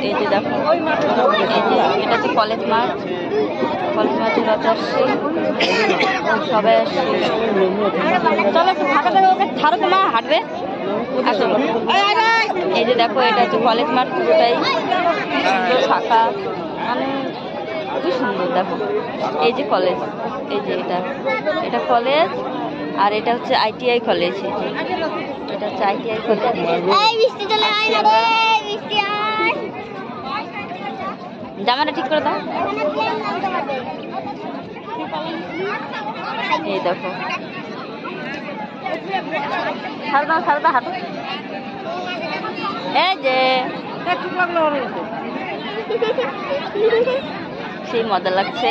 এই যে দেখো, এই যে এটা হচ্ছে কলেজ মাঠ। কলেজ মাঠে রথ আসছে, সবাই আসছে। চলো একটু ফাঁকা জায়গা, ওকে ছাড়ো, তোমার হাঁটবে। আসো, এই যে দেখো, এটা হচ্ছে কলেজ মাঠ, পুরোটাই সুন্দর ফাঁকা, মানে খুবই সুন্দর। দেখো এই যে কলেজ, এই যে এটা কলেজ, আর এটা হচ্ছে ITI কলেজ। এটা হচ্ছে ITI কলেজ। জামাটা ঠিক করে দাও। এই দেখো, ছাড় দাও হাঁটো। এই যে সেই মজা লাগছে।